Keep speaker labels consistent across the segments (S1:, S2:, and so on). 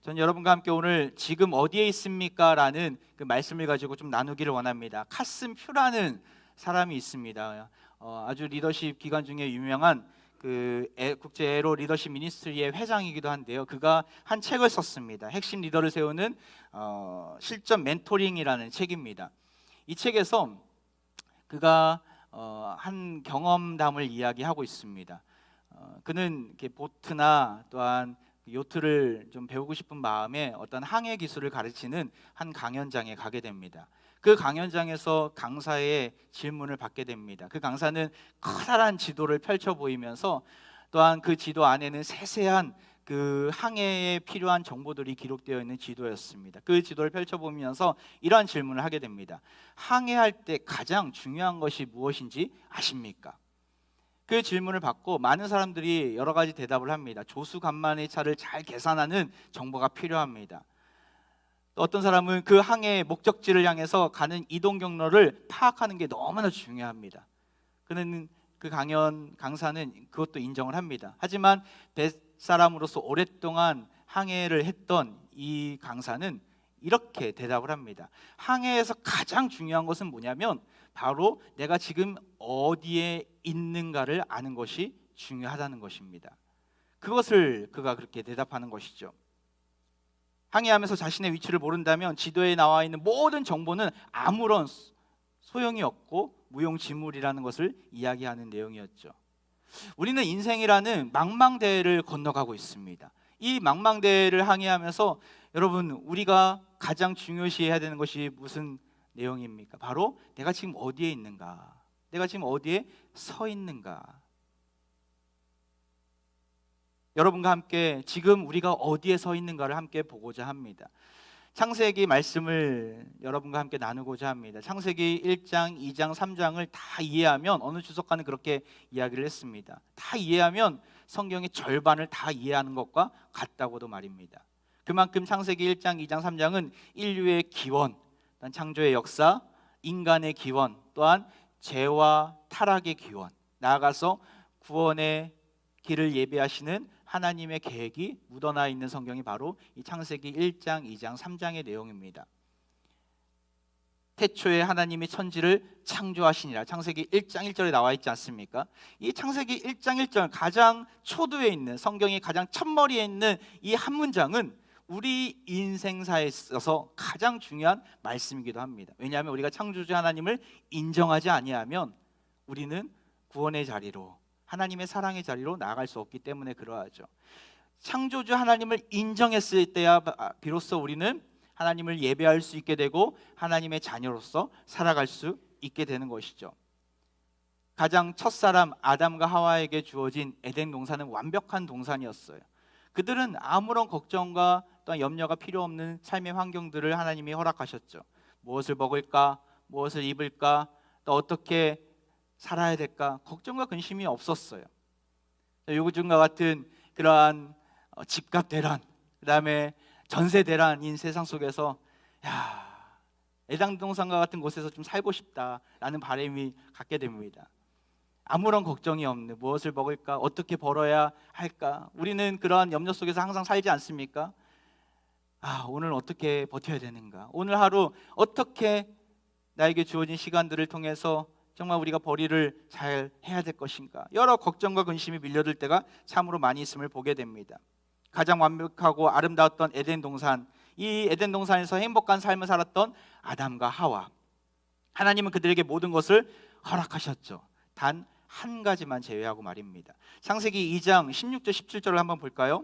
S1: 전 여러분과 함께 오늘 지금 어디에 있습니까? 라는 그 말씀을 가지고 좀 나누기를 원합니다. 카슨 퓨라는 사람이 있습니다. 아주 리더십 기관 중에 유명한 국제 에로 리더십 미니스트리의 회장이기도 한데요. 그가 한 책을 썼습니다. 핵심 리더를 세우는 실전 멘토링이라는 책입니다. 이 책에서 그가 한 경험담을 이야기하고 있습니다. 그는 이렇게 보트나 또한 요트를 좀 배우고 싶은 마음에 어떤 항해 기술을 가르치는 한 강연장에 가게 됩니다. 그 강연장에서 강사의 질문을 받게 됩니다. 그 강사는 커다란 지도를 펼쳐 보이면서 또한 그 지도 안에는 세세한 그 항해에 필요한 정보들이 기록되어 있는 지도였습니다. 그 지도를 펼쳐보면서 이러한 질문을 하게 됩니다. 항해할 때 가장 중요한 것이 무엇인지 아십니까? 그 질문을 받고 많은 사람들이 여러 가지 대답을 합니다. 조수간만의 차를 잘 계산하는 정보가 필요합니다. 또 어떤 사람은 그 항해의 목적지를 향해서 가는 이동 경로를 파악하는 게 너무나 중요합니다. 그는 그 강사는 그것도 인정을 합니다. 하지만 뱃사람으로서 오랫동안 항해를 했던 이 강사는 이렇게 대답을 합니다. 항해에서 가장 중요한 것은 뭐냐면 바로 내가 지금 어디에 있는가를 아는 것이 중요하다는 것입니다. 그것을 그가 그렇게 대답하는 것이죠. 항해하면서 자신의 위치를 모른다면 지도에 나와 있는 모든 정보는 아무런 소용이 없고 무용지물이라는 것을 이야기하는 내용이었죠. 우리는 인생이라는 망망대해를 건너가고 있습니다. 이 망망대해를 항해하면서 여러분, 우리가 가장 중요시해야 되는 것이 무슨 내용입니까? 바로 내가 지금 어디에 있는가, 내가 지금 어디에 서 있는가. 여러분과 함께 지금 우리가 어디에 서 있는가를 함께 보고자 합니다. 창세기 말씀을 여러분과 함께 나누고자 합니다. 창세기 1장, 2장, 3장을 다 이해하면, 어느 주석가는 그렇게 이야기를 했습니다. 다 이해하면 성경의 절반을 다 이해하는 것과 같다고도 말입니다. 그만큼 창세기 1장, 2장, 3장은 인류의 기원, 창조의 역사, 인간의 기원, 또한 죄와 타락의 기원, 나아가서 구원의 길을 예비하시는 하나님의 계획이 묻어나 있는 성경이 바로 이 창세기 1장, 2장, 3장의 내용입니다. 태초에 하나님이 천지를 창조하시니라, 창세기 1장 1절에 나와 있지 않습니까? 이 창세기 1장 1절 가장 초두에 있는, 성경의 가장 첫머리에 있는 이 한 문장은 우리 인생사에 있어서 가장 중요한 말씀이기도 합니다. 왜냐하면 우리가 창조주 하나님을 인정하지 아니하면 우리는 구원의 자리로, 하나님의 사랑의 자리로 나아갈 수 없기 때문에 그러하죠. 창조주 하나님을 인정했을 때야 비로소 우리는 하나님을 예배할 수 있게 되고 하나님의 자녀로서 살아갈 수 있게 되는 것이죠. 가장 첫사람 아담과 하와에게 주어진 에덴 동산은 완벽한 동산이었어요. 그들은 아무런 걱정과 또한 염려가 필요 없는 삶의 환경들을 하나님이 허락하셨죠. 무엇을 먹을까, 무엇을 입을까, 또 어떻게 살아야 될까, 걱정과 근심이 없었어요. 요즘과 같은 그러한 집값 대란, 그 다음에 전세 대란인 세상 속에서 에덴 동산과 같은 곳에서 좀 살고 싶다라는 바람이 갖게 됩니다. 아무런 걱정이 없는, 무엇을 먹을까, 어떻게 벌어야 할까, 우리는 그러한 염려 속에서 항상 살지 않습니까? 오늘 어떻게 버텨야 되는가, 오늘 하루 어떻게 나에게 주어진 시간들을 통해서 정말 우리가 벌이를 잘 해야 될 것인가, 여러 걱정과 근심이 밀려들 때가 참으로 많이 있음을 보게 됩니다. 가장 완벽하고 아름다웠던 에덴 동산, 이 에덴 동산에서 행복한 삶을 살았던 아담과 하와, 하나님은 그들에게 모든 것을 허락하셨죠. 단 한 가지만 제외하고 말입니다. 창세기 2장 16절 17절을 한번 볼까요?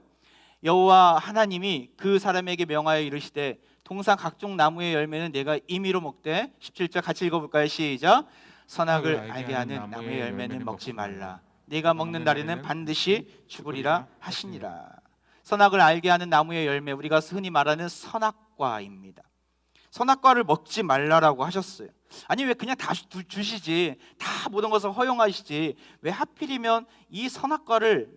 S1: 여호와 하나님이 그 사람에게 명하여 이르시되 동산 각종 나무의 열매는 내가 임의로 먹되, 17절 같이 읽어볼까요? 시작. 선악을 알게 하는 나무의 열매는 먹지 말라. 네가 먹는 날에는 반드시 죽으리라 하시니라. 선악을 알게 하는 나무의 열매, 우리가 흔히 말하는 선악과입니다. 선악과를 먹지 말라라고 하셨어요. 아니 왜 그냥 다 주시지, 다 모든 것을 허용하시지, 왜 하필이면 이 선악과를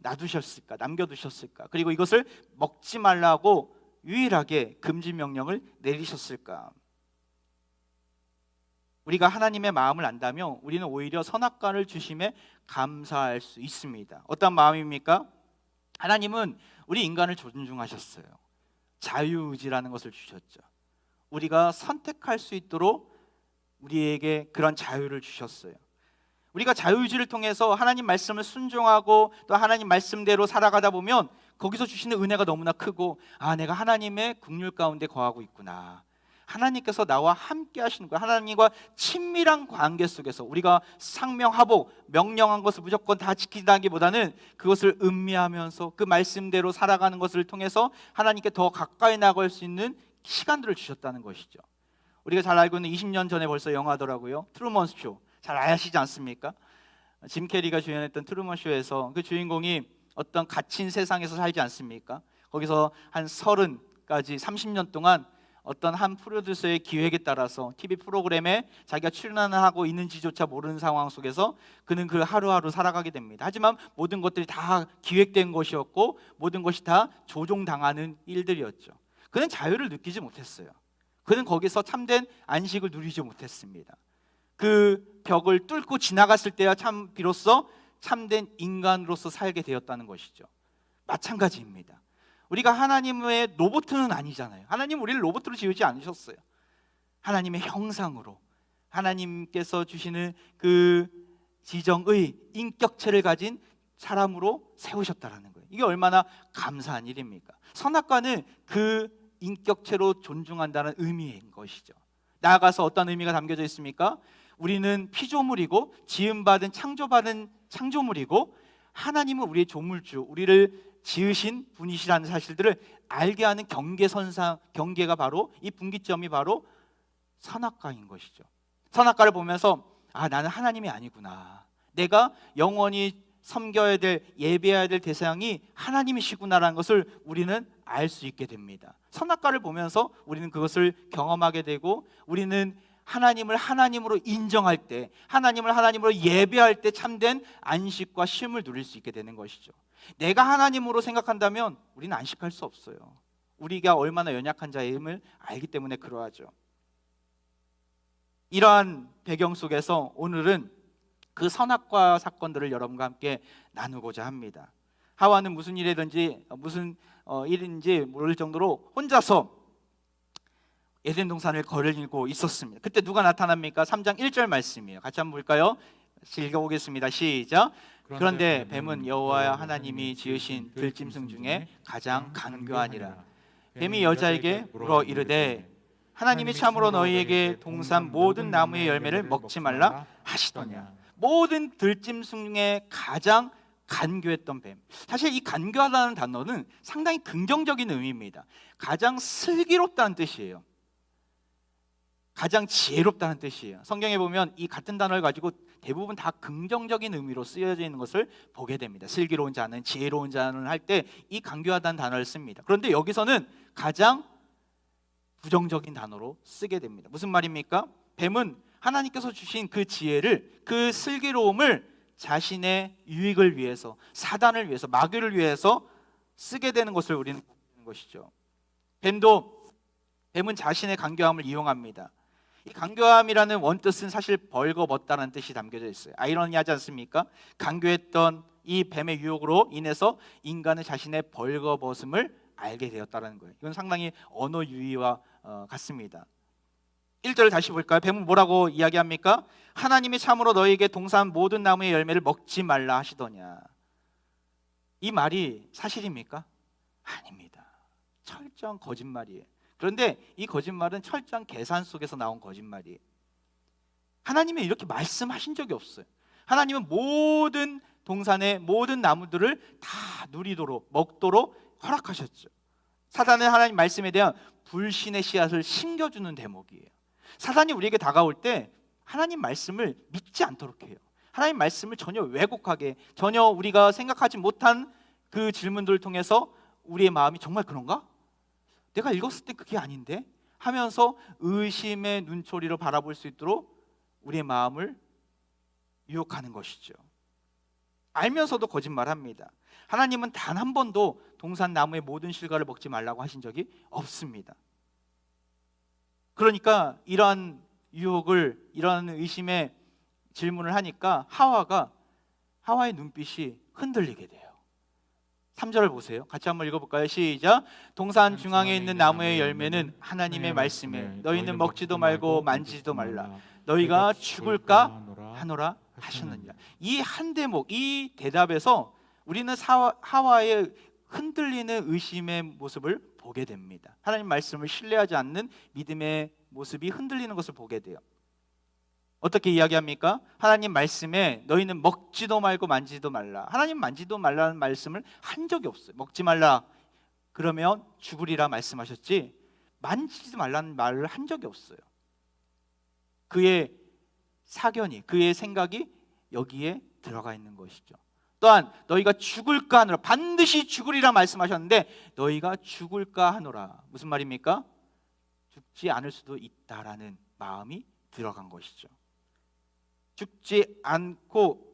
S1: 놔두셨을까, 남겨두셨을까, 그리고 이것을 먹지 말라고 유일하게 금지 명령을 내리셨을까? 우리가 하나님의 마음을 안다면 우리는 오히려 선악과를 주심에 감사할 수 있습니다. 어떤 마음입니까? 하나님은 우리 인간을 존중하셨어요. 자유의지라는 것을 주셨죠. 우리가 선택할 수 있도록 우리에게 그런 자유를 주셨어요. 우리가 자유의지를 통해서 하나님 말씀을 순종하고 또 하나님 말씀대로 살아가다 보면 거기서 주시는 은혜가 너무나 크고, 내가 하나님의 긍휼 가운데 거하고 있구나, 하나님께서 나와 함께 하시는 거야. 하나님과 친밀한 관계 속에서 우리가 상명하복, 명령한 것을 무조건 다 지킨다기보다는 그것을 음미하면서 그 말씀대로 살아가는 것을 통해서 하나님께 더 가까이 나갈 수 있는 시간들을 주셨다는 것이죠. 우리가 잘 알고 있는 20년 전에 벌써 영화더라고요. 트루먼 쇼. 잘 아시지 않습니까? 짐 캐리가 주연했던 트루먼 쇼에서 그 주인공이 어떤 갇힌 세상에서 살지 않습니까? 거기서 한 30까지 30년 동안 어떤 한 프로듀서의 기획에 따라서 TV 프로그램에 자기가 출연하고 있는지조차 모르는 상황 속에서 그는 그 하루하루 살아가게 됩니다. 하지만 모든 것들이 다 기획된 것이었고 모든 것이 다 조종당하는 일들이었죠. 그는 자유를 느끼지 못했어요. 그는 거기서 참된 안식을 누리지 못했습니다. 그 벽을 뚫고 지나갔을 때야 참 비로소 참된 인간으로서 살게 되었다는 것이죠. 마찬가지입니다. 우리가 하나님의 로봇은 아니잖아요. 하나님 우리를 로봇으로 지으지 않으셨어요. 하나님의 형상으로, 하나님께서 주시는 그 지정의 인격체를 가진 사람으로 세우셨다라는 거예요. 이게 얼마나 감사한 일입니까? 선악과는 그 인격체로 존중한다는 의미인 것이죠. 나아가서 어떤 의미가 담겨져 있습니까? 우리는 피조물이고 지음받은 창조받은 창조물이고 하나님은 우리의 조물주, 우리를 지으신 분이시라는 사실들을 알게 하는 경계선상, 경계가 바로 이 분기점이 바로 선악과인 것이죠. 선악과를 보면서 나는 하나님이 아니구나, 내가 영원히 섬겨야 될, 예배해야 될 대상이 하나님이시구나라는 것을 우리는 알 수 있게 됩니다. 선악과를 보면서 우리는 그것을 경험하게 되고, 우리는 하나님을 하나님으로 인정할 때, 하나님을 하나님으로 예배할 때 참된 안식과 쉼을 누릴 수 있게 되는 것이죠. 내가 하나님으로 생각한다면 우리는 안식할 수 없어요. 우리가 얼마나 연약한 자임을 알기 때문에 그러하죠. 이러한 배경 속에서 오늘은 그 선악과 사건들을 여러분과 함께 나누고자 합니다. 하와는 무슨 일이든지 무슨 일인지 모를 정도로 혼자서 에덴 동산을 거닐고 있었습니다. 그때 누가 나타납니까? 3장 1절 말씀이에요. 같이 한번 볼까요? 읽어보겠습니다. 시작. 그런데 뱀은 여호와 하나님이 지으신 들짐승 중에 가장 간교하니라. 뱀이 여자에게 물어 이르되 하나님이 참으로 너희에게 동산 모든 나무의 열매를 먹지 말라 하시더냐. 모든 들짐승 중에 가장 간교했던 뱀. 사실 이 간교하다는 단어는 상당히 긍정적인 의미입니다. 가장 슬기롭다는 뜻이에요. 가장 지혜롭다는 뜻이에요. 성경에 보면 이 같은 단어를 가지고 대부분 다 긍정적인 의미로 쓰여져 있는 것을 보게 됩니다. 슬기로운 자는, 지혜로운 자는 할 때 이 간교하다는 단어를 씁니다. 그런데 여기서는 가장 부정적인 단어로 쓰게 됩니다. 무슨 말입니까? 뱀은 하나님께서 주신 그 지혜를, 그 슬기로움을 자신의 유익을 위해서, 사단을 위해서, 마귀를 위해서 쓰게 되는 것을 우리는 보는 것이죠. 뱀은 자신의 간교함을 이용합니다. 이 간교함이라는 원뜻은 사실 벌거벗다는 뜻이 담겨져 있어요. 아이러니하지 않습니까? 간교했던 이 뱀의 유혹으로 인해서 인간은 자신의 벌거벗음을 알게 되었다는 거예요. 이건 상당히 언어 유희와 같습니다. 1절을 다시 볼까요? 뱀은 뭐라고 이야기합니까? 하나님이 참으로 너희에게 동산 모든 나무의 열매를 먹지 말라 하시더냐. 이 말이 사실입니까? 아닙니다. 철저한 거짓말이에요. 그런데 이 거짓말은 철저한 계산 속에서 나온 거짓말이에요. 하나님이 이렇게 말씀하신 적이 없어요. 하나님은 모든 동산의 모든 나무들을 다 누리도록, 먹도록 허락하셨죠. 사단은 하나님 말씀에 대한 불신의 씨앗을 심겨주는 대목이에요. 사단이 우리에게 다가올 때 하나님 말씀을 믿지 않도록 해요. 하나님 말씀을 전혀 왜곡하게, 전혀 우리가 생각하지 못한 그 질문들을 통해서 우리의 마음이 정말 그런가? 내가 읽었을 때 그게 아닌데? 하면서 의심의 눈초리로 바라볼 수 있도록 우리의 마음을 유혹하는 것이죠. 알면서도 거짓말합니다. 하나님은 단 한 번도 동산 나무의 모든 실과를 먹지 말라고 하신 적이 없습니다. 그러니까 이러한 유혹을, 이러한 의심의 질문을 하니까 하와의 눈빛이 흔들리게 돼요. 3절을 보세요. 같이 한번 읽어볼까요? 시작. 동산 중앙에 있는 나무의 열매는 하나님의 말씀에 너희는 먹지도 말고 만지지도 말라. 너희가 죽을까 하노라 하셨느니라. 이 한 대목, 이 대답에서 우리는 하와의 흔들리는 의심의 모습을 보게 됩니다. 하나님 말씀을 신뢰하지 않는 믿음의 모습이 흔들리는 것을 보게 돼요. 어떻게 이야기합니까? 하나님 말씀에 너희는 먹지도 말고 만지지도 말라. 하나님 만지도 말라는 말씀을 한 적이 없어요. 먹지 말라 그러면 죽으리라 말씀하셨지 만지지 말라는 말을 한 적이 없어요. 그의 사견이, 그의 생각이 여기에 들어가 있는 것이죠. 또한 너희가 죽을까 하노라, 반드시 죽으리라 말씀하셨는데 너희가 죽을까 하노라. 무슨 말입니까? 죽지 않을 수도 있다라는 마음이 들어간 것이죠. 죽지 않고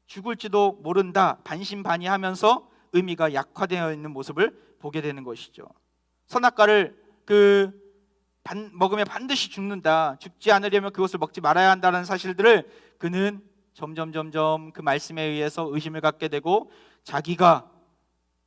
S1: 죽을지도 모른다 반신반의하면서 의미가 약화되어 있는 모습을 보게 되는 것이죠. 선악과를 먹으면 반드시 죽는다, 죽지 않으려면 그것을 먹지 말아야 한다는 사실들을 그는 점점 그 말씀에 의해서 의심을 갖게 되고 자기가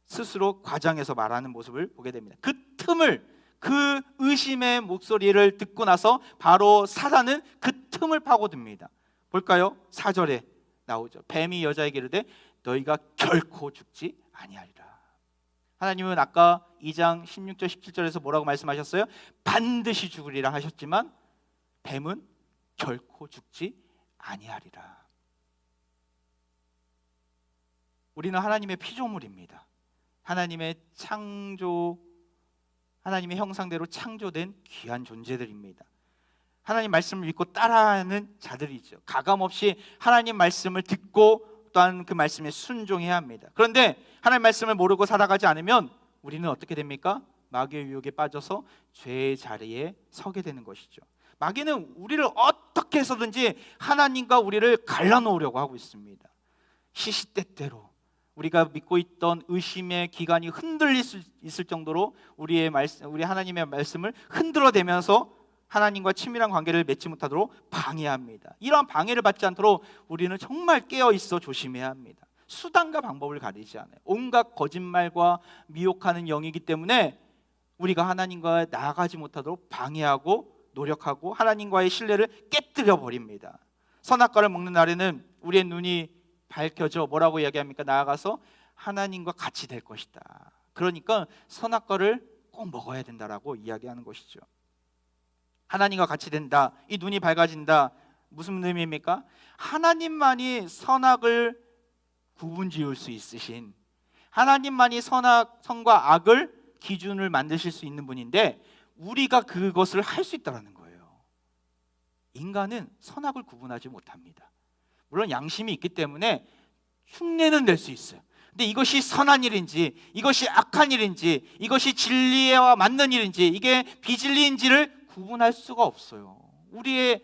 S1: 스스로 과장해서 말하는 모습을 보게 됩니다. 그 틈을, 그 의심의 목소리를 듣고 나서 바로 사단은 그 틈을 파고듭니다. 볼까요? 4절에 나오죠. 뱀이 여자에게 이르되 너희가 결코 죽지 아니하리라. 하나님은 아까 2장 16절 17절에서 뭐라고 말씀하셨어요? 반드시 죽으리라 하셨지만 뱀은 결코 죽지 아니하리라. 우리는 하나님의 피조물입니다. 하나님의 하나님의 형상대로 창조된 귀한 존재들입니다. 하나님 말씀을 믿고 따라하는 자들이죠. 가감없이 하나님 말씀을 듣고 또한 그 말씀에 순종해야 합니다. 그런데 하나님 말씀을 모르고 살아가지 않으면 우리는 어떻게 됩니까? 마귀의 유혹에 빠져서 죄의 자리에 서게 되는 것이죠. 마귀는 우리를 어떻게 해서든지 하나님과 우리를 갈라놓으려고 하고 있습니다. 시시때때로 우리가 믿고 있던 의심의 기간이 흔들릴 수 있을 정도로 우리 하나님의 말씀을 흔들어대면서 하나님과 친밀한 관계를 맺지 못하도록 방해합니다. 이러한 방해를 받지 않도록 우리는 정말 깨어 있어 조심해야 합니다. 수단과 방법을 가리지 않아요. 온갖 거짓말과 미혹하는 영이기 때문에 우리가 하나님과 나아가지 못하도록 방해하고 노력하고 하나님과의 신뢰를 깨뜨려 버립니다. 선악과를 먹는 날에는 우리의 눈이 밝혀져 뭐라고 이야기합니까? 나아가서 하나님과 같이 될 것이다. 그러니까 선악과를 꼭 먹어야 된다라고 이야기하는 것이죠. 하나님과 같이 된다, 이 눈이 밝아진다, 무슨 의미입니까? 하나님만이 선악을 구분지을 수 있으신, 하나님만이 선과 악을 기준을 만드실 수 있는 분인데 우리가 그것을 할 수 있다는 거예요. 인간은 선악을 구분하지 못합니다. 물론 양심이 있기 때문에 흉내는 낼 수 있어요. 근데 이것이 선한 일인지, 이것이 악한 일인지, 이것이 진리와 맞는 일인지, 이게 비진리인지를 구분할 수가 없어요. 우리의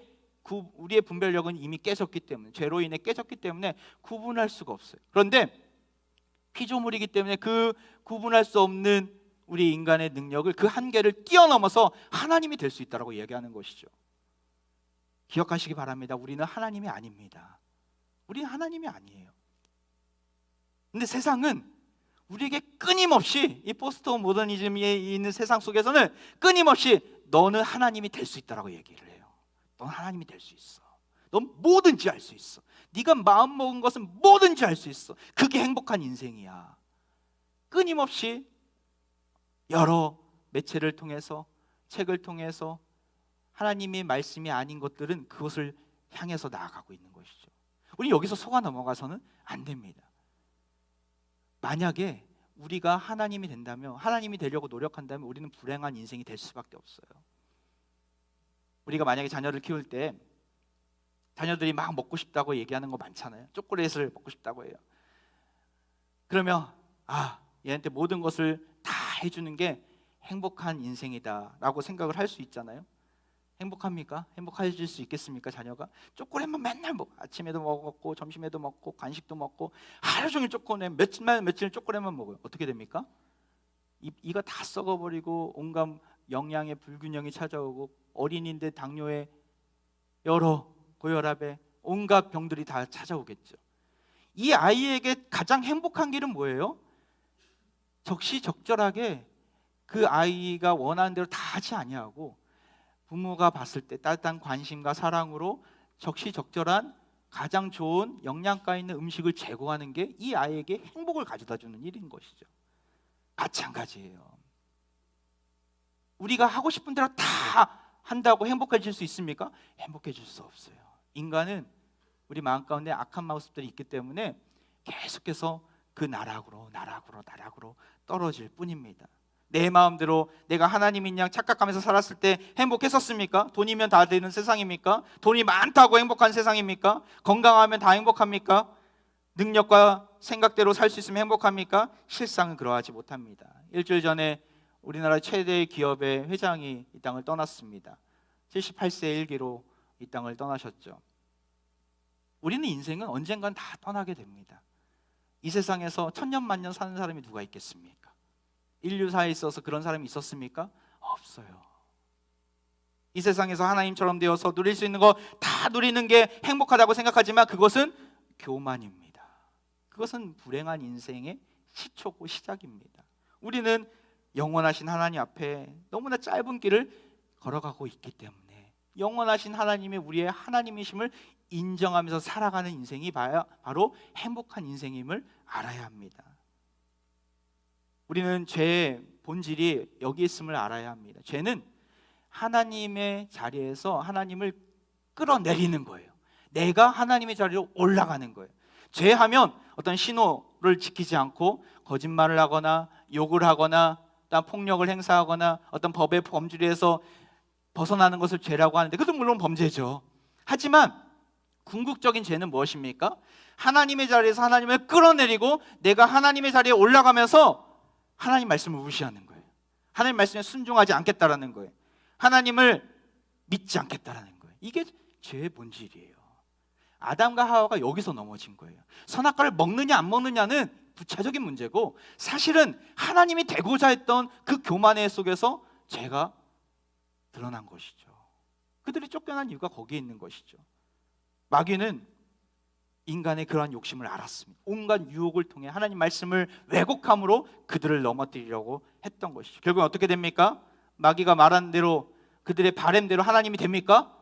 S1: 분별력은 이미 깨졌기 때문에, 죄로 인해 깨졌기 때문에 구분할 수가 없어요. 그런데 피조물이기 때문에 그 구분할 수 없는 우리 인간의 능력을, 그 한계를 뛰어넘어서 하나님이 될 수 있다고 이야기하는 것이죠. 기억하시기 바랍니다. 우리는 하나님이 아닙니다. 우리는 하나님이 아니에요. 근데 세상은 우리에게 끊임없이, 이 포스트 모더니즘에 있는 세상 속에서는 끊임없이 너는 하나님이 될 수 있다라고 얘기를 해요. 넌 하나님이 될 수 있어. 넌 뭐든지 할 수 있어. 네가 마음 먹은 것은 뭐든지 할 수 있어. 그게 행복한 인생이야. 끊임없이 여러 매체를 통해서, 책을 통해서 하나님의 말씀이 아닌 것들은 그것을 향해서 나아가고 있는 것이죠. 우리 여기서 속아 넘어가서는 안 됩니다. 만약에 우리가 하나님이 된다면, 하나님이 되려고 노력한다면 우리는 불행한 인생이 될 수밖에 없어요. 우리가 만약에 자녀를 키울 때 자녀들이 막 먹고 싶다고 얘기하는 거 많잖아요. 초콜릿을 먹고 싶다고 해요. 그러면 얘한테 모든 것을 다 해주는 게 행복한 인생이다 라고 생각을 할 수 있잖아요. 행복합니까? 행복해질 수 있겠습니까? 자녀가 초콜릿만 맨날 먹고, 아침에도 먹었고 점심에도 먹고 간식도 먹고 하루 종일 초콜릿, 며칠 초콜릿만 먹어요. 어떻게 됩니까? 이가 다 썩어버리고 온갖 영양의 불균형이 찾아오고 어린이인데 당뇨에 여러 고혈압에 온갖 병들이 다 찾아오겠죠. 이 아이에게 가장 행복한 길은 뭐예요? 적시적절하게 그 아이가 원하는 대로 다 하지 아니하고 부모가 봤을 때 따뜻한 관심과 사랑으로 적시적절한 가장 좋은 영양가 있는 음식을 제공하는 게 이 아이에게 행복을 가져다 주는 일인 것이죠. 마찬가지예요. 우리가 하고 싶은 대로 다 한다고 행복해질 수 있습니까? 행복해질 수 없어요. 인간은 우리 마음 가운데 악한 모습들이 있기 때문에 계속해서 그 나락으로 떨어질 뿐입니다. 내 마음대로 내가 하나님인 양 착각하면서 살았을 때 행복했었습니까? 돈이면 다 되는 세상입니까? 돈이 많다고 행복한 세상입니까? 건강하면 다 행복합니까? 능력과 생각대로 살 수 있으면 행복합니까? 실상은 그러하지 못합니다. 일주일 전에 우리나라 최대 기업의 회장이 이 땅을 떠났습니다. 78세 일기로 이 땅을 떠나셨죠. 우리는 인생은 언젠간 다 떠나게 됩니다. 이 세상에서 천년만년 사는 사람이 누가 있겠습니까? 인류사에 있어서 그런 사람이 있었습니까? 없어요. 이 세상에서 하나님처럼 되어서 누릴 수 있는 거 다 누리는 게 행복하다고 생각하지만 그것은 교만입니다. 그것은 불행한 인생의 시초고 시작입니다. 우리는 영원하신 하나님 앞에 너무나 짧은 길을 걸어가고 있기 때문에 영원하신 하나님이 우리의 하나님이심을 인정하면서 살아가는 인생이 바로 행복한 인생임을 알아야 합니다. 우리는 죄의 본질이 여기 있음을 알아야 합니다. 죄는 하나님의 자리에서 하나님을 끌어내리는 거예요. 내가 하나님의 자리로 올라가는 거예요. 죄하면 어떤 신호를 지키지 않고 거짓말을 하거나 욕을 하거나 폭력을 행사하거나 어떤 법의 범주에서 벗어나는 것을 죄라고 하는데 그것도 물론 범죄죠. 하지만 궁극적인 죄는 무엇입니까? 하나님의 자리에서 하나님을 끌어내리고 내가 하나님의 자리에 올라가면서 하나님 말씀을 무시하는 거예요. 하나님 말씀에 순종하지 않겠다라는 거예요. 하나님을 믿지 않겠다라는 거예요. 이게 죄의 본질이에요. 아담과 하와가 여기서 넘어진 거예요. 선악과를 먹느냐 안 먹느냐는 부차적인 문제고 사실은 하나님이 되고자 했던 그 교만의 속에서 죄가 드러난 것이죠. 그들이 쫓겨난 이유가 거기에 있는 것이죠. 마귀는 인간의 그러한 욕심을 알았습니다. 온갖 유혹을 통해 하나님 말씀을 왜곡함으로 그들을 넘어뜨리려고 했던 것이죠. 결국 어떻게 됩니까? 마귀가 말한 대로 그들의 바램대로 하나님이 됩니까?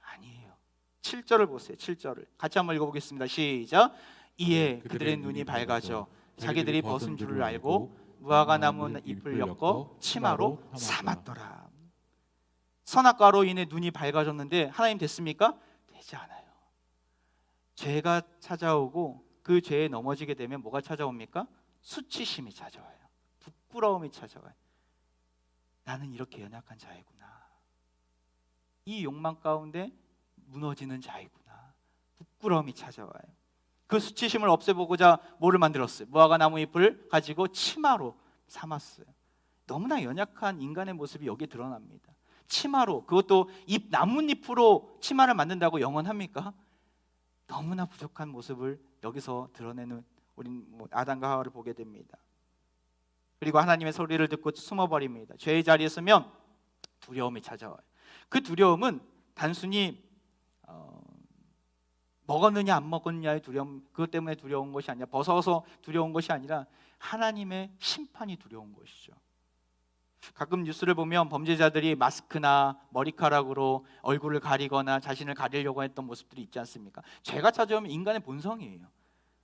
S1: 아니에요. 7절을 보세요. 7절을 같이 한번 읽어보겠습니다. 시작. 이에 그들의 눈이 밝아져 자기들이 벗은 줄을 알고 무화과 나무 잎을 엮어 치마로 삼았더라. 선악과로 인해 눈이 밝아졌는데 하나님 됐습니까? 되지 않아요. 죄가 찾아오고 그 죄에 넘어지게 되면 뭐가 찾아옵니까? 수치심이 찾아와요. 부끄러움이 찾아와요. 나는 이렇게 연약한 자이구나. 이 욕망 가운데 무너지는 자이구나. 부끄러움이 찾아와요. 그 수치심을 없애보고자 뭐를 만들었어요? 무화과 나무 잎을 가지고 치마로 삼았어요. 너무나 연약한 인간의 모습이 여기에 드러납니다. 치마로, 그것도 나뭇잎으로 치마를 만든다고 영원합니까? 너무나 부족한 모습을 여기서 드러내는 우린 아담과 하와를 보게 됩니다. 그리고 하나님의 소리를 듣고 숨어버립니다. 죄의 자리에 서면 두려움이 찾아와요. 그 두려움은 단순히 먹었느냐 안 먹었느냐의 두려움, 그것 때문에 두려운 것이 아니라 벗어서 두려운 것이 아니라 하나님의 심판이 두려운 것이죠. 가끔 뉴스를 보면 범죄자들이 마스크나 머리카락으로 얼굴을 가리거나 자신을 가리려고 했던 모습들이 있지 않습니까? 죄가 찾아오면 인간의 본성이에요.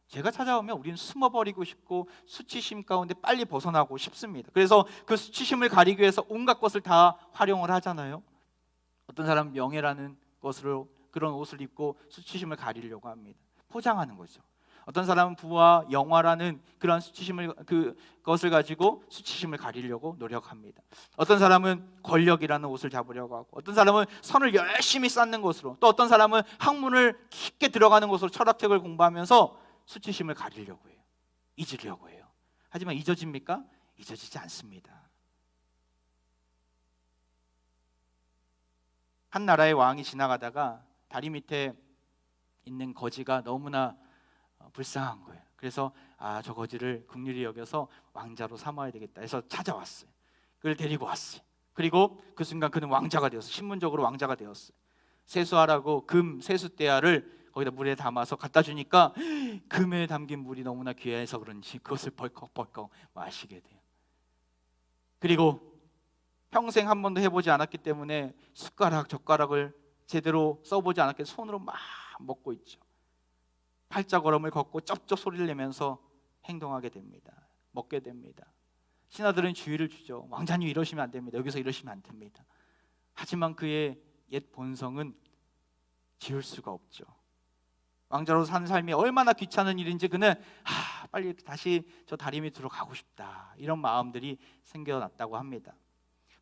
S1: 죄가 찾아오면 우리는 숨어버리고 싶고 수치심 가운데 빨리 벗어나고 싶습니다. 그래서 그 수치심을 가리기 위해서 온갖 것을 다 활용을 하잖아요. 어떤 사람은 명예라는 것으로 그런 옷을 입고 수치심을 가리려고 합니다. 포장하는 거죠. 어떤 사람은 부와 영화라는 그런 수치심을 그것을 가지고 수치심을 가리려고 노력합니다. 어떤 사람은 권력이라는 옷을 잡으려고 하고, 어떤 사람은 선을 열심히 쌓는 것으로, 또 어떤 사람은 학문을 깊게 들어가는 것으로 철학책을 공부하면서 수치심을 가리려고 해요. 잊으려고 해요. 하지만 잊어집니까? 잊어지지 않습니다. 한 나라의 왕이 지나가다가 다리 밑에 있는 거지가 너무나 불쌍한 거예요. 그래서 저 거지를 긍휼히 여겨서 왕자로 삼아야 되겠다 해서 찾아왔어요. 그를 데리고 왔어요. 그리고 그 순간 그는 왕자가 되었어요. 신분적으로 왕자가 되었어요. 세수하라고 금 세숫대야를 거기다 물에 담아서 갖다 주니까 금에 담긴 물이 너무나 귀해서 그런지 그것을 벌컥벌컥 마시게 돼요. 그리고 평생 한 번도 해보지 않았기 때문에 숟가락 젓가락을 제대로 써보지 않았기 때문에 손으로 막 먹고 있죠. 팔자걸음을 걷고 쩝쩝 소리를 내면서 행동하게 됩니다. 먹게 됩니다. 신하들은 주의를 주죠. 왕자님 이러시면 안 됩니다. 여기서 이러시면 안 됩니다. 하지만 그의 옛 본성은 지울 수가 없죠. 왕자로 사는 삶이 얼마나 귀찮은 일인지 그는 빨리 다시 저 다리 밑으로 가고 싶다, 이런 마음들이 생겨났다고 합니다.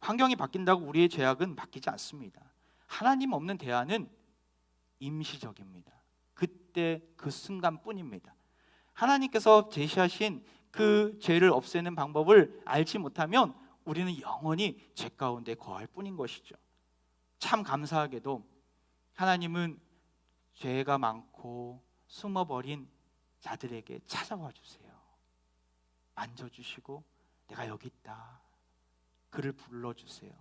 S1: 환경이 바뀐다고 우리의 죄악은 바뀌지 않습니다. 하나님 없는 대안은 임시적입니다. 그때 그 순간뿐입니다. 하나님께서 제시하신 그 죄를 없애는 방법을 알지 못하면 우리는 영원히 죄 가운데 거할 뿐인 것이죠. 참 감사하게도 하나님은 죄가 많고 숨어버린 자들에게 찾아와 주세요. 만져주시고 내가 여기 있다, 그를 불러주세요.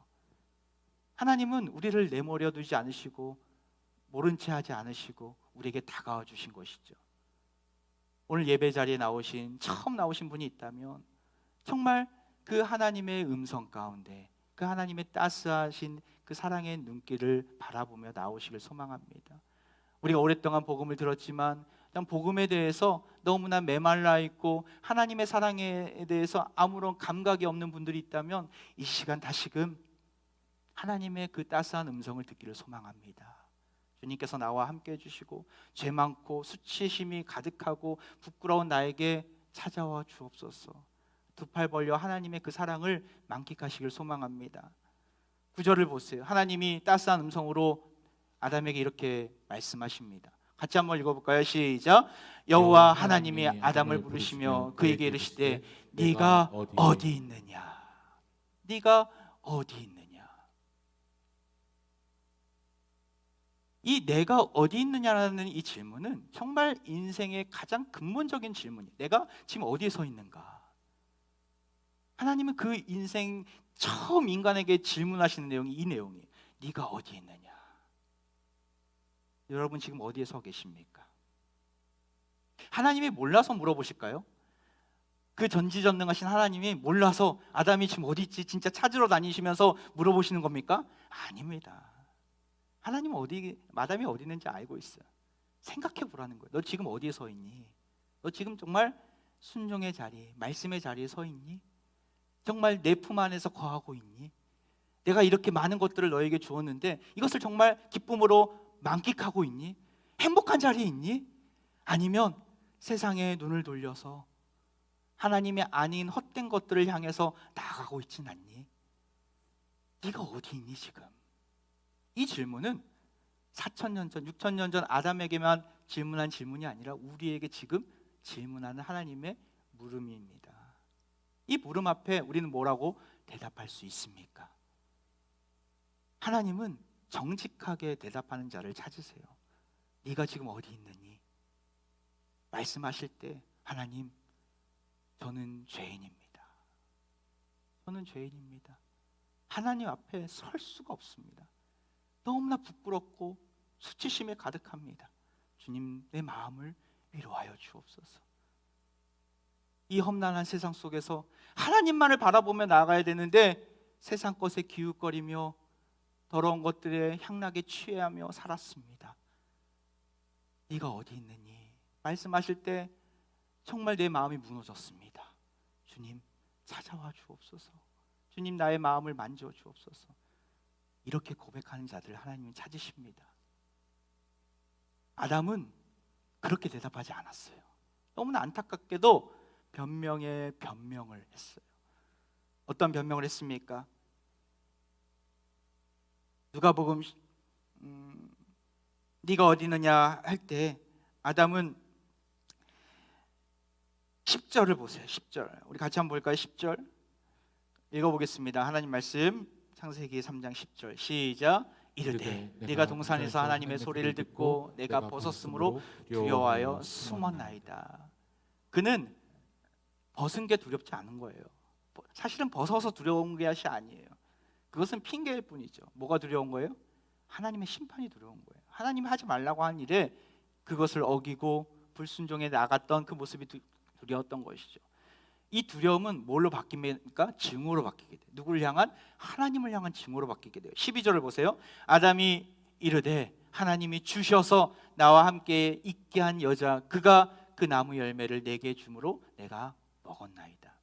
S1: 하나님은 우리를 내버려 두지 않으시고 모른 채 하지 않으시고 우리에게 다가와 주신 것이죠. 오늘 예배 자리에 처음 나오신 분이 있다면 정말 그 하나님의 음성 가운데 그 하나님의 따스하신 그 사랑의 눈길을 바라보며 나오시길 소망합니다. 우리가 오랫동안 복음을 들었지만 복음에 대해서 너무나 메말라 있고 하나님의 사랑에 대해서 아무런 감각이 없는 분들이 있다면 이 시간 다시금 하나님의 그 따스한 음성을 듣기를 소망합니다. 주님께서 나와 함께 해주시고 죄 많고 수치심이 가득하고 부끄러운 나에게 찾아와 주옵소서. 두 팔 벌려 하나님의 그 사랑을 만끽하시길 소망합니다. 9절을 보세요. 하나님이 따스한 음성으로 아담에게 이렇게 말씀하십니다. 같이 한번 읽어볼까요? 시작. 여호와 하나님이 아담을 부르시며 그에게 이르시되 네가 어디 있느냐? 네가 어디 있느냐? 이 내가 어디 있느냐라는 이 질문은 정말 인생의 가장 근본적인 질문이에요. 내가 지금 어디에 서 있는가? 하나님은 그 인생 처음 인간에게 질문하시는 내용이 이 내용이에요. 네가 어디 있느냐? 여러분 지금 어디에 서 계십니까? 하나님이 몰라서 물어보실까요? 그 전지전능하신 하나님이 몰라서 아담이 지금 어디 있지 진짜 찾으러 다니시면서 물어보시는 겁니까? 아닙니다. 하나님은 아담이 어디 있는지 알고 있어요. 생각해 보라는 거예요. 너 지금 어디에 서 있니? 너 지금 정말 순종의 자리, 말씀의 자리에 서 있니? 정말 내 품 안에서 거하고 있니? 내가 이렇게 많은 것들을 너에게 주었는데 이것을 정말 기쁨으로 만끽하고 있니? 행복한 자리에 있니? 아니면 세상에 눈을 돌려서 하나님이 아닌 헛된 것들을 향해서 나아가고 있진 않니? 네가 어디 있니 지금? 이 질문은 4,000년 전, 6,000년 전 아담에게만 질문한 질문이 아니라 우리에게 지금 질문하는 하나님의 물음입니다. 이 물음 앞에 우리는 뭐라고 대답할 수 있습니까? 하나님은 정직하게 대답하는 자를 찾으세요. 네가 지금 어디 있느니? 말씀하실 때 하나님, 저는 죄인입니다. 저는 죄인입니다. 하나님 앞에 설 수가 없습니다. 너무나 부끄럽고 수치심에 가득합니다. 주님, 내 마음을 위로하여 주옵소서. 이 험난한 세상 속에서 하나님만을 바라보며 나아가야 되는데 세상 것에 기웃거리며 더러운 것들에 향락에 취해하며 살았습니다. 네가 어디 있느니? 말씀하실 때 정말 내 마음이 무너졌습니다. 주님, 찾아와 주옵소서. 주님, 나의 마음을 만져 주옵소서. 이렇게 고백하는 자들을 하나님은 찾으십니다. 아담은 그렇게 대답하지 않았어요. 너무나 안타깝게도 변명에 변명을 했어요. 어떤 변명을 했습니까? 누가복음 네가 어디 있느냐 할 때 아담은 10절을 보세요. 10절 우리 같이 한번 볼까요? 10절 읽어보겠습니다. 하나님 말씀 창세기 3장 10절 시작. 이르되 내가 동산에서 하나님의 소리를 듣고 내가 벗었으므로 두려워하여 숨었나이다. 그는 벗은 게 두렵지 않은 거예요. 사실은 벗어서 두려운 것이 아니에요. 그것은 핑계일 뿐이죠. 뭐가 두려운 거예요? 하나님의 심판이 두려운 거예요. 하나님이 하지 말라고 한 일에 그것을 어기고 불순종에 나갔던 그 모습이 두려웠던 것이죠. 이 두려움은 뭘로 바뀝니까? 증오로 바뀌게 돼요. 누구를 향한? 하나님을 향한 증오로 바뀌게 돼요. 12절을 보세요. 아담이 이르되 하나님이 주셔서 나와 함께 있게 한 여자 그가 그 나무 열매를 내게 주므로 내가 먹었나이다.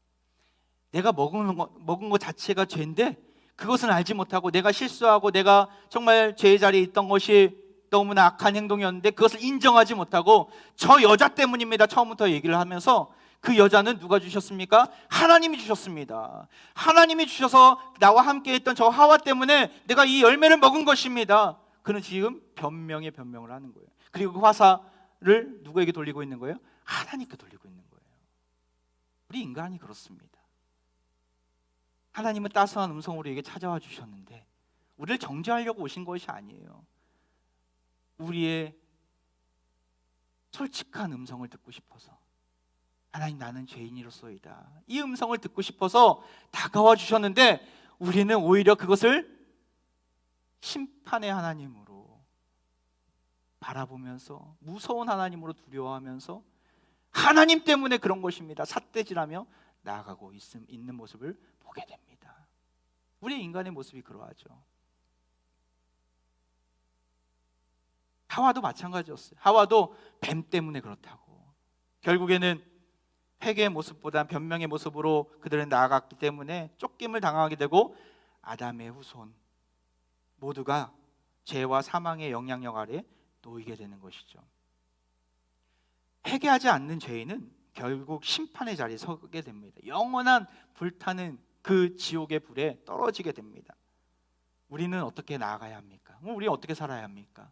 S1: 내가 먹은 것 자체가 죄인데 그것은 알지 못하고 내가 실수하고 내가 정말 죄의 자리에 있던 것이 너무나 악한 행동이었는데 그것을 인정하지 못하고 저 여자 때문입니다. 처음부터 얘기를 하면서 그 여자는 누가 주셨습니까? 하나님이 주셨습니다. 하나님이 주셔서 나와 함께 했던 저 하와 때문에 내가 이 열매를 먹은 것입니다. 그는 지금 변명에 변명을 하는 거예요. 그리고 그 화살을 누구에게 돌리고 있는 거예요? 하나님께 돌리고 있는 거예요. 우리 인간이 그렇습니다. 하나님은 따스한 음성으로 우리에게 찾아와 주셨는데 우리를 정죄하려고 오신 것이 아니에요. 우리의 솔직한 음성을 듣고 싶어서 하나님 나는 죄인이로소이다. 이 음성을 듣고 싶어서 다가와 주셨는데 우리는 오히려 그것을 심판의 하나님으로 바라보면서 무서운 하나님으로 두려워하면서 하나님 때문에 그런 것입니다. 삿대질하며 나아가고 있는 모습을 보게 됩니다. 우리 인간의 모습이 그러하죠. 하와도 마찬가지였어요. 하와도 뱀 때문에 그렇다고. 결국에는 회개의 모습보다 변명의 모습으로 그들은 나아갔기 때문에 쫓김을 당하게 되고 아담의 후손 모두가 죄와 사망의 영향력 아래 놓이게 되는 것이죠. 회개하지 않는 죄인은 결국 심판의 자리에 서게 됩니다. 영원한 불타는 그 지옥의 불에 떨어지게 됩니다. 우리는 어떻게 나아가야 합니까? 우리 어떻게 살아야 합니까?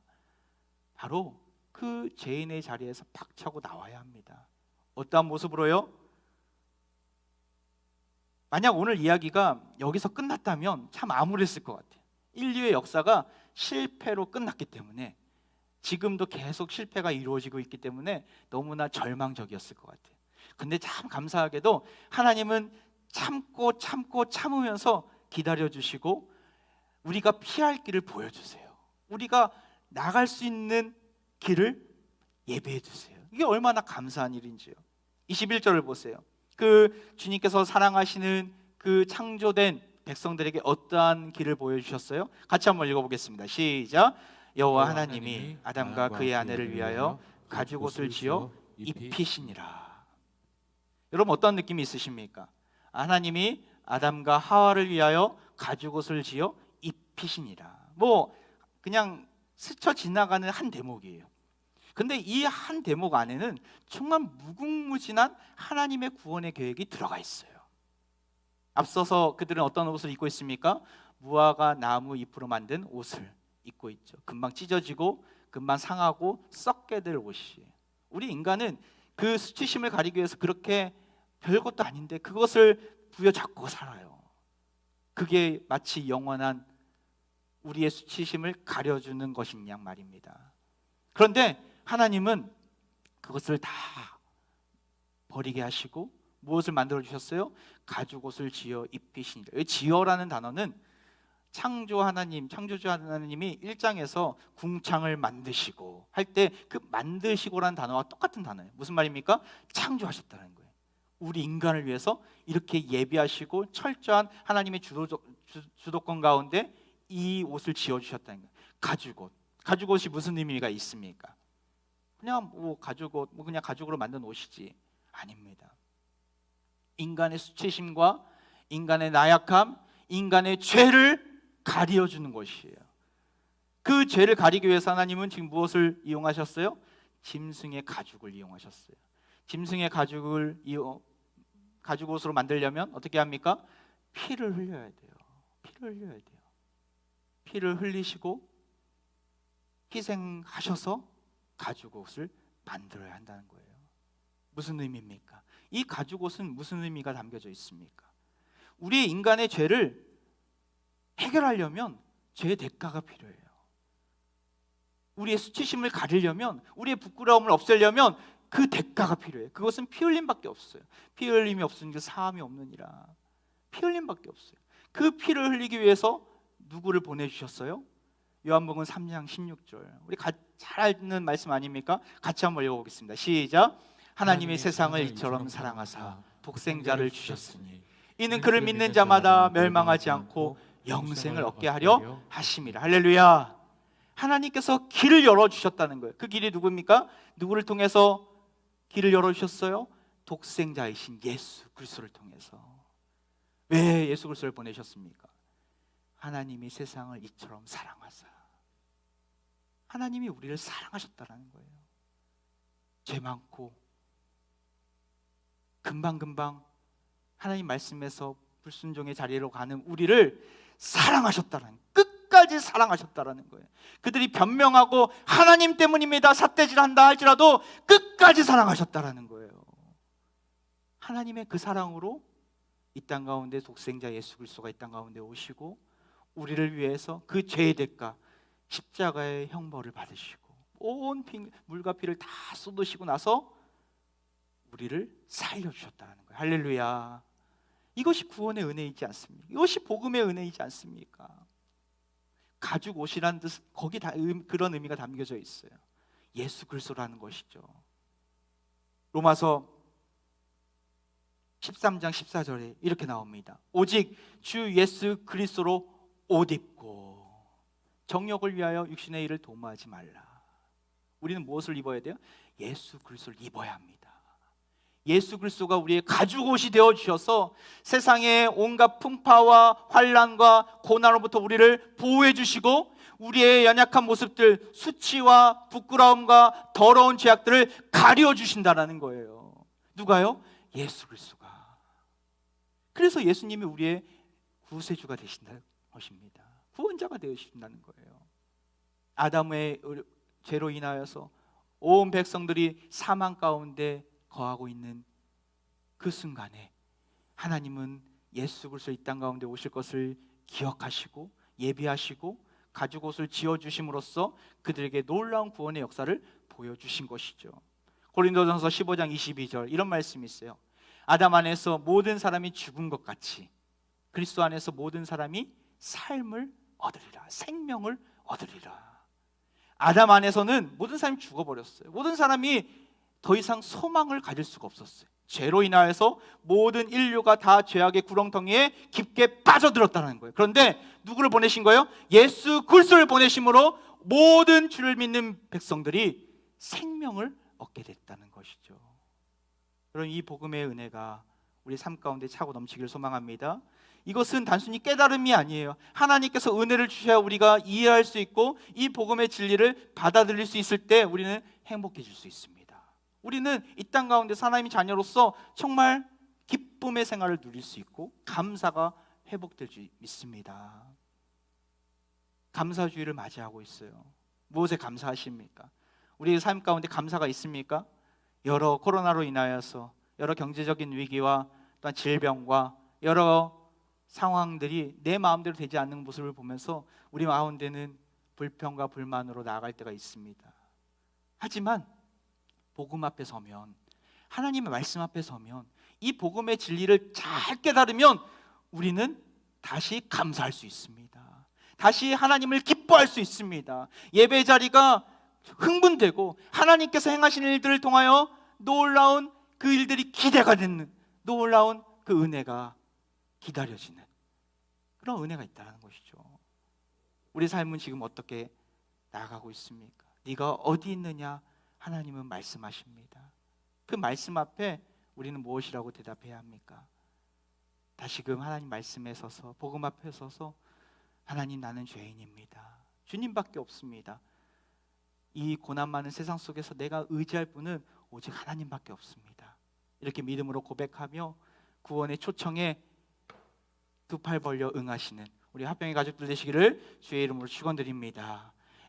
S1: 바로 그 죄인의 자리에서 박차고 나와야 합니다. 어떠한 모습으로요? 만약 오늘 이야기가 여기서 끝났다면 참 암울했을 것 같아요. 인류의 역사가 실패로 끝났기 때문에 지금도 계속 실패가 이루어지고 있기 때문에 너무나 절망적이었을 것 같아요. 근데 참 감사하게도 하나님은 참으면서 기다려주시고 우리가 피할 길을 보여주세요. 우리가 나갈 수 있는 길을 예배해 주세요. 이게 얼마나 감사한 일인지요. 21절을 보세요. 그 주님께서 사랑하시는 그 창조된 백성들에게 어떠한 길을 보여주셨어요? 같이 한번 읽어보겠습니다. 시작. 여호와 하나님이 아담과 그의 아내를 위하여 가죽옷을 지어 입히시니라. 여러분 어떤 느낌이 있으십니까? 하나님이 아담과 하와를 위하여 가죽옷을 지어 입히시니라. 뭐 그냥 스쳐 지나가는 한 대목이에요. 근데 이 한 대목 안에는 정말 무궁무진한 하나님의 구원의 계획이 들어가 있어요. 앞서서 그들은 어떤 옷을 입고 있습니까? 무화과 나무 잎으로 만든 옷을 입고 있죠. 금방 찢어지고 금방 상하고 썩게 될 옷이에요. 우리 인간은 그 수치심을 가리기 위해서 그렇게 별것도 아닌데 그것을 부여잡고 살아요. 그게 마치 영원한 우리의 수치심을 가려주는 것인 양 말입니다. 그런데 하나님은 그것을 다 버리게 하시고 무엇을 만들어 주셨어요? 가죽옷을 지어 입히시니라. 지어라는 단어는 창조주 하나님이 1장에서 궁창을 만드시고 할 때 그 만드시고라는 단어와 똑같은 단어예요. 무슨 말입니까? 창조하셨다는 거예요. 우리 인간을 위해서 이렇게 예비하시고 철저한 하나님의 주도권 가운데 이 옷을 지어주셨다는 거예요. 가죽옷이 무슨 의미가 있습니까? 그냥 가죽옷, 그냥 가죽으로 만든 옷이지. 아닙니다. 인간의 수치심과 인간의 나약함, 인간의 죄를 가려주는 것이에요. 그 죄를 가리기 위해서 하나님은 지금 무엇을 이용하셨어요? 짐승의 가죽을 이용하셨어요. 짐승의 가죽옷으로 만들려면 어떻게 합니까? 피를 흘려야 돼요. 피를 흘리시고 희생하셔서 가죽옷을 만들어야 한다는 거예요. 무슨 의미입니까? 이 가죽옷은 무슨 의미가 담겨져 있습니까? 우리 인간의 죄를 해결하려면 죄의 대가가 필요해요. 우리의 수치심을 가리려면, 우리의 부끄러움을 없애려면 그 대가가 필요해요. 그것은 피 흘림밖에 없어요. 피 흘림이 없으니까 사함이 없느니라. 피 흘림밖에 없어요. 그 피를 흘리기 위해서 누구를 보내주셨어요? 요한복음 3장 16절. 우리 잘 아는 말씀 아닙니까? 같이 한번 읽어보겠습니다. 시작. 하나님이 세상을 이처럼 사랑하사 독생자를 주셨으니 이는 그를 믿는 자마다 멸망하지 않고 영생을 얻게 하려 하심이라. 할렐루야. 하나님께서 길을 열어주셨다는 거예요. 그 길이 누구입니까? 누구를 통해서 길을 열어주셨어요? 독생자이신 예수 그리스도를 통해서. 왜 예수 그리스도를 보내셨습니까? 하나님이 세상을 이처럼 사랑하사. 하나님이 우리를 사랑하셨다는 거예요. 죄 많고 금방금방 하나님 말씀에서 불순종의 자리로 가는 우리를 사랑하셨다는, 끝까지 사랑하셨다는 거예요. 그들이 변명하고 하나님 때문입니다, 삿대질한다 할지라도 끝까지 사랑하셨다는 거예요. 하나님의 그 사랑으로 이 땅 가운데 독생자 예수 그리스도가 이 땅 가운데 오시고 우리를 위해서 그 죄의 대가 십자가의 형벌을 받으시고 온 물과 피를 다 쏟으시고 나서 우리를 살려주셨다는 거예요. 할렐루야. 이것이 구원의 은혜이지 않습니까? 이것이 복음의 은혜이지 않습니까? 가죽 옷이라는 뜻, 거기 다 그런 의미가 담겨져 있어요. 예수 그리스도라는 것이죠. 로마서 13장 14절에 이렇게 나옵니다. 오직 주 예수 그리스도로 옷 입고 정욕을 위하여 육신의 일을 도모하지 말라. 우리는 무엇을 입어야 돼요? 예수 그리스도를 입어야 합니다. 예수 그리스도가 우리의 가죽 옷이 되어 주셔서 세상의 온갖 풍파와 환난과 고난으로부터 우리를 보호해 주시고 우리의 연약한 모습들, 수치와 부끄러움과 더러운 죄악들을 가려 주신다라는 거예요. 누가요? 예수 그리스도가. 그래서 예수님이 우리의 구세주가 되신다는 것입니다. 구원자가 되어주신다는 거예요. 아담의 죄로 인하여서 온 백성들이 사망 가운데 거하고 있는 그 순간에 하나님은 예수 그리스도 이 땅 가운데 오실 것을 기억하시고 예비하시고 가죽 옷을 지어주심으로써 그들에게 놀라운 구원의 역사를 보여주신 것이죠. 고린도전서 15장 22절 이런 말씀이 있어요. 아담 안에서 모든 사람이 죽은 것 같이 그리스도 안에서 모든 사람이 삶을 얻으리라, 생명을 얻으리라. 아담 안에서는 모든 사람이 죽어버렸어요. 모든 사람이 더 이상 소망을 가질 수가 없었어요. 죄로 인하여서 모든 인류가 다 죄악의 구렁텅이에 깊게 빠져들었다는 거예요. 그런데 누구를 보내신 거예요? 예수 그리스도를 보내심으로 모든 주를 믿는 백성들이 생명을 얻게 됐다는 것이죠. 여러분, 이 복음의 은혜가 우리 삶 가운데 차고 넘치기를 소망합니다. 이것은 단순히 깨달음이 아니에요. 하나님께서 은혜를 주셔야 우리가 이해할 수 있고 이 복음의 진리를 받아들일 수 있을 때 우리는 행복해질 수 있습니다. 우리는 이 땅 가운데 하나님의 자녀로서 정말 기쁨의 생활을 누릴 수 있고 감사가 회복될 줄 믿습니다. 감사주의를 맞이하고 있어요. 무엇에 감사하십니까? 우리의 삶 가운데 감사가 있습니까? 여러 코로나로 인하여서 여러 경제적인 위기와 또한 질병과 여러 상황들이 내 마음대로 되지 않는 모습을 보면서 우리 가운데는 불평과 불만으로 나아갈 때가 있습니다. 하지만 복음 앞에 서면, 하나님의 말씀 앞에 서면, 이 복음의 진리를 잘 깨달으면 우리는 다시 감사할 수 있습니다. 다시 하나님을 기뻐할 수 있습니다. 예배 자리가 흥분되고 하나님께서 행하신 일들을 통하여 놀라운 그 일들이 기대가 되는, 놀라운 그 은혜가 기다려지는 그런 은혜가 있다는 것이죠. 우리 삶은 지금 어떻게 나아가고 있습니까? 네가 어디 있느냐? 하나님은 말씀하십니다. 그 말씀 앞에 우리는 무엇이라고 대답해야 합니까? 다시금 하나님 말씀에 서서, 복음 앞에 서서 하나님, 나는 죄인입니다. 주님밖에 없습니다. 이 고난 많은 세상 속에서 내가 의지할 분은 오직 하나님밖에 없습니다. 이렇게 믿음으로 고백하며 구원의 초청에 두 팔 벌려 응하시는 우리 화평의 가족들 되시기를 주의 이름으로 축원드립니다.